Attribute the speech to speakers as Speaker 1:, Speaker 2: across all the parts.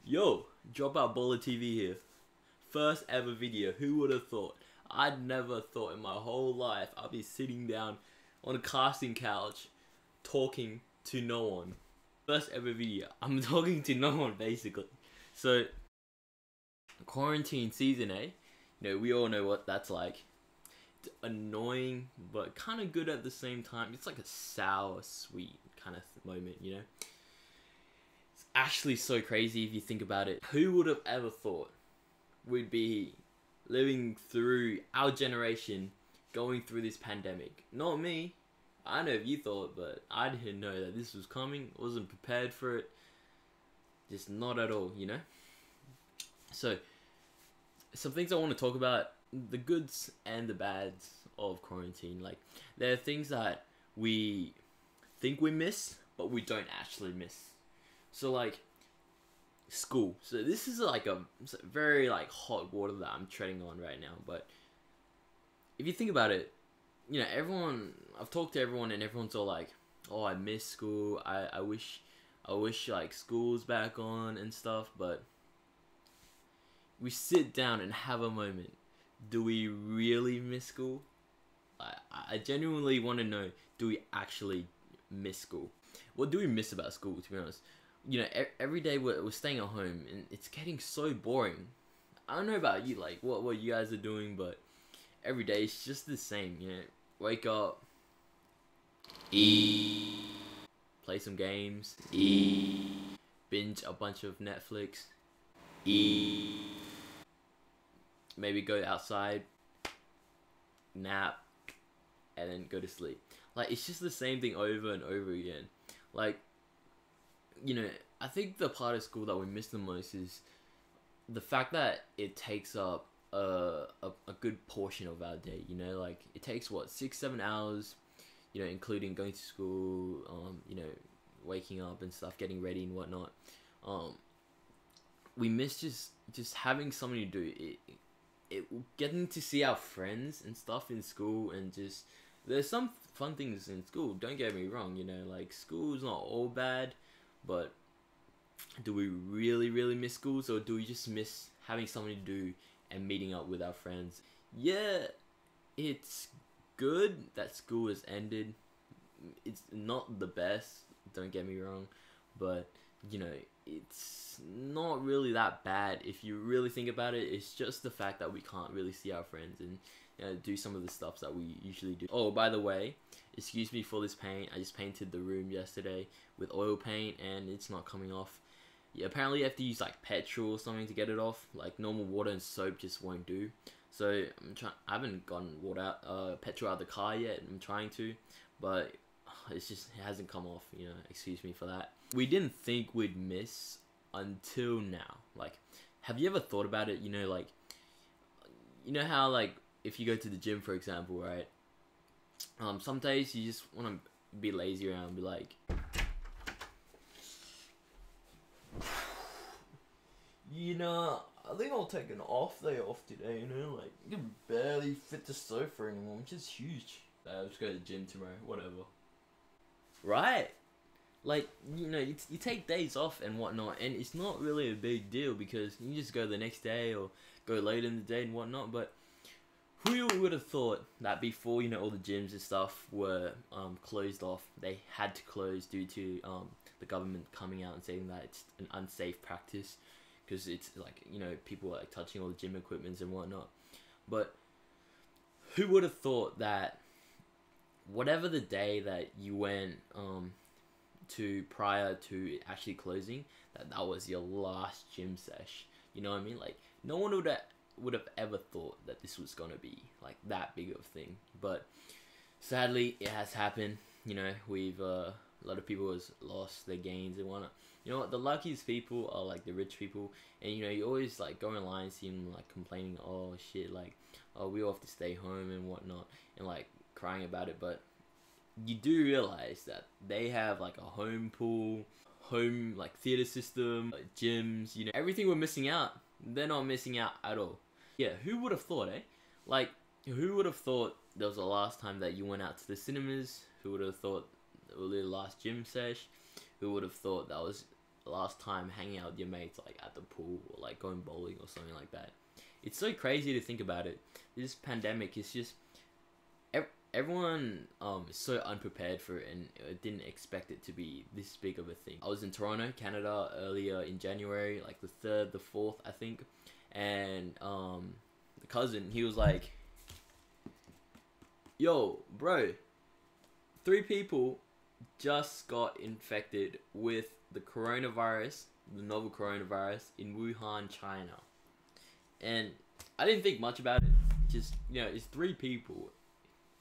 Speaker 1: Yo, Dropout Baller TV here. First ever video, who would have thought? I'd never thought in my whole life I'd be sitting down on a casting couch talking to no one. First ever video, I'm talking to no one basically. So, quarantine season, eh? You know, we all know what that's like. It's annoying, but kind of good at the same time. It's like a sour, sweet kind of moment, you know? Actually so crazy if you think about it. Who would have ever thought we'd be living through our generation going through this pandemic? Not me. I know if you thought, but I didn't know that this was coming. Wasn't prepared for it. Just not at all, you know? So, some things I want to talk about, the goods and the bads of quarantine. Like, there are things that we think we miss, but we don't actually miss. So like school. So this is like a very like hot water that I'm treading on right now. But if you think about it, you know, I've talked to everyone and everyone's all like, "Oh, I miss school. I wish like school's back on and stuff." But we sit down and have a moment. Do we really miss school? I genuinely want to know, do we actually miss school? What do we miss about school, to be honest? You know, every day we're staying at home and it's getting so boring. I don't know about you, like what you guys are doing, but every day it's just the same, you know. Wake up, eat, play some games, eat, binge a bunch of Netflix, eat, maybe go outside, nap, and then go to sleep. Like, it's just the same thing over and over again. Like, you know, I think the part of school that we miss the most is the fact that it takes up a good portion of our day, you know, like it takes what, 6-7 hours, you know, including going to school, you know, waking up and stuff, getting ready and whatnot. We miss just having something to do. Getting to see our friends and stuff in school, and just there's some fun things in school, don't get me wrong, you know, like school's not all bad, but do we really miss schools, or do we just miss having something to do and meeting up with our friends? Yeah, it's good that school has ended. It's not the best, don't get me wrong, but you know, it's not really that bad if you really think about it. It's just the fact that we can't really see our friends and, you know, do some of the stuff that we usually do. Oh, by the way, excuse me for this paint. I just painted the room yesterday with oil paint and it's not coming off. Yeah, apparently you have to use like petrol or something to get it off. Like normal water and soap just won't do. So I haven't gotten petrol out of the car yet. I'm trying to, but it hasn't come off, you know, excuse me for that. We didn't think we'd miss until now. Like, have you ever thought about it? You know, like, you know how like if you go to the gym, for example, right? Some days you just want to be lazy around and be like, you know, I think I'll take an off day off today, you know, like, you can barely fit the sofa anymore, which is huge. I'll just go to the gym tomorrow, whatever. Right? Like, you know, you take days off and whatnot, and it's not really a big deal because you just go the next day or go later in the day and whatnot. But who would have thought that before, you know, all the gyms and stuff were closed off, they had to close due to the government coming out and saying that it's an unsafe practice because it's like, you know, people are like touching all the gym equipments and whatnot. But who would have thought that whatever the day that you went to prior to actually closing, that was your last gym sesh? You know what I mean? Like, no one would have ever thought that this was gonna be like that big of a thing. But sadly, it has happened. You know, we've a lot of people has lost their gains and whatnot. You know what? The luckiest people are like the rich people, and you know, you always like go online and see them like complaining, "Oh shit, like, oh, we all have to stay home and whatnot," and like crying about it. But you do realize that they have like a home pool, home like theater system, gyms, you know, everything we're missing out, they're not missing out at all. Yeah, who would have thought, eh? Like, who would have thought there was the last time that you went out to the cinemas? Who would have thought it was the last gym sesh? Who would have thought that was last time hanging out with your mates, like at the pool or like going bowling or something like that. It's so crazy to think about it. This pandemic is just everyone is so unprepared for it, and didn't expect it to be this big of a thing. I was in Toronto, Canada earlier in January, like the 3rd, the 4th, I think, and the cousin, he was like, "Yo, bro, 3 people just got infected with the coronavirus, the novel coronavirus, in Wuhan, China." And I didn't think much about it. Just, you know, it's 3 people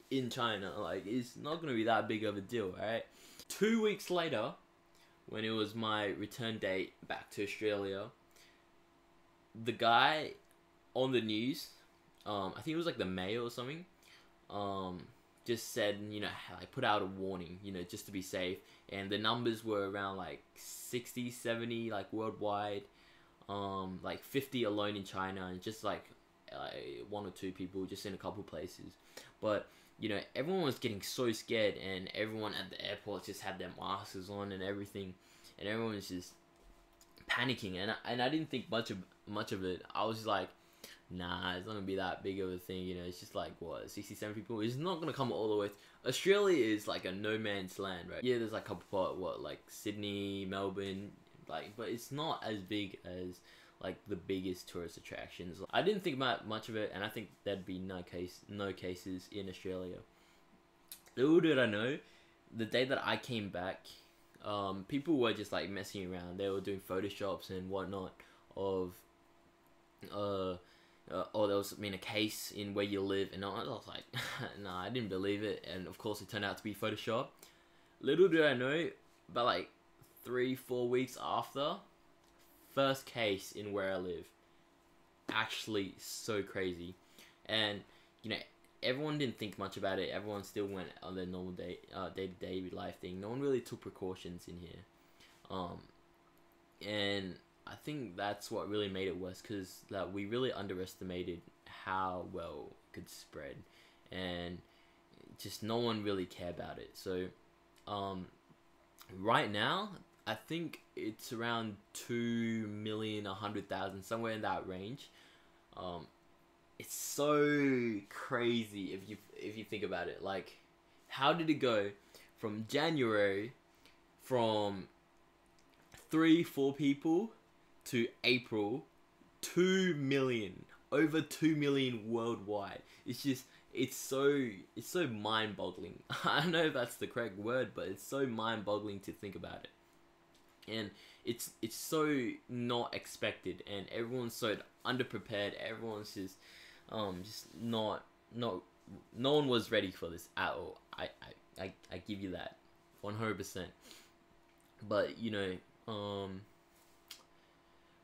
Speaker 1: in China. Like, it's not gonna be that big of a deal, right? 2 weeks later, when it was my return date back to Australia, the guy on the news, I think it was like the Mayo or something, just said, you know, like put out a warning, you know, just to be safe. And the numbers were around like 60, 70, like worldwide, like 50 alone in China, and just like 1 or 2 people just in a couple places. But you know, everyone was getting so scared, and everyone at the airport just had their masks on and everything, and everyone was just panicking. And I didn't think much of it. I was just like, nah, it's not gonna be that big of a thing. You know, it's just like what, 67 people. It's not gonna come all the way. Australia is like a no man's land, right? Yeah, there's like a couple what, like Sydney, Melbourne, like, but it's not as big as like the biggest tourist attractions. I didn't think about much of it, and I think there'd be no cases in Australia. Little did I know, the day that I came back, people were just like messing around. They were doing photoshops and whatnot of, oh, there was a case in where you live, and I was like, nah, I didn't believe it, and of course it turned out to be Photoshop. Little did I know, about like 3-4 weeks after, first case in where I live. Actually, so crazy. And you know, everyone didn't think much about it. Everyone still went on their normal day-to-day life thing. No one really took precautions in here. And I think that's what really made it worse, because that we really underestimated how well it could spread, and just no one really cared about it. So right now, I think it's around 2,100,000, somewhere in that range. It's so crazy if you think about it. Like, how did it go from January, from 3-4 people, to April, 2 million, over 2 million worldwide? It's so mind-boggling. I don't know if that's the correct word, but it's so mind-boggling to think about it. And it's so not expected, and everyone's so underprepared. Everyone's just not no one was ready for this at all. I give you that 100%. But you know,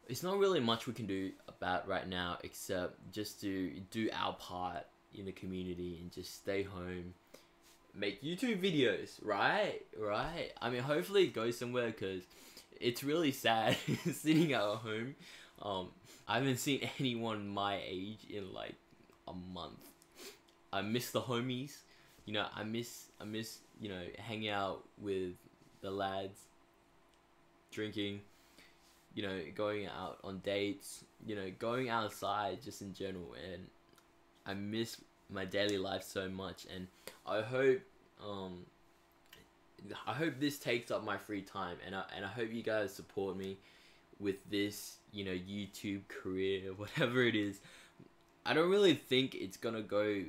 Speaker 1: it's not really much we can do about right now, except just to do our part in the community and just stay home, make YouTube videos, right? I mean, hopefully it goes somewhere, because it's really sad sitting at home. I haven't seen anyone my age in like a month. I miss the homies, you know. I miss you know, hanging out with the lads, drinking, you know, going out on dates, you know, going outside just in general. And I miss my daily life so much, and I hope this takes up my free time, and I hope you guys support me with this, you know, YouTube career, whatever it is. I don't really think it's gonna go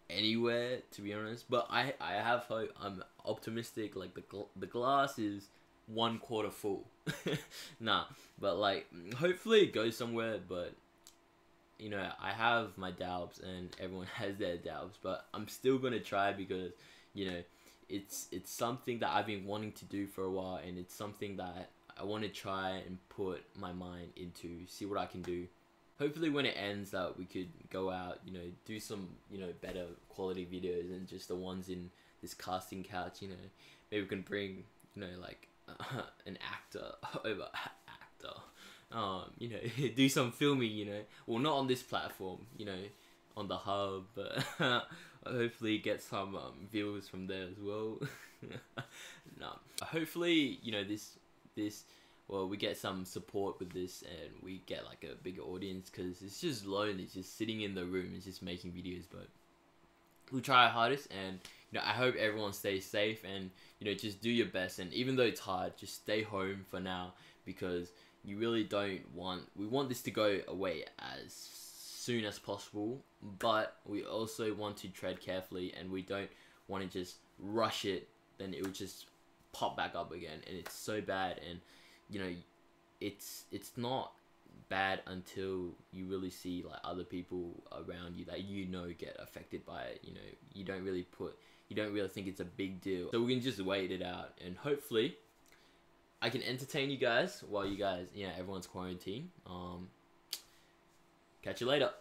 Speaker 1: anywhere, to be honest, but I have hope. I'm optimistic. Like the glass is 1/4 full. Nah, but like, hopefully it goes somewhere. But you know, I have my doubts, and everyone has their doubts, but I'm still gonna try, because you know, it's something that I've been wanting to do for a while, and it's something that I want to try and put my mind into, see what I can do. Hopefully when it ends, that we could go out, you know, do some, you know, better quality videos than just the ones in this casting couch. You know, maybe we can bring, you know, like an actor over you know, do some filming, you know, well, not on this platform, you know, on the hub, but hopefully get some viewers from there as well. No, hopefully, you know, this this, well, we get some support with this, and we get like a bigger audience, because it's just lonely. It's just sitting in the room and just making videos. But we'll try our hardest, and I hope everyone stays safe, and just do your best. And even though it's hard, just stay home for now, because you really don't want, we want this to go away as soon as possible, but we also want to tread carefully, and we don't want to just rush it, then it will just pop back up again, and it's so bad. And it's not bad until you really see like other people around you that get affected by it. You don't really think it's a big deal, so we can just wait it out, and hopefully I can entertain you guys while everyone's quarantined. Catch you later.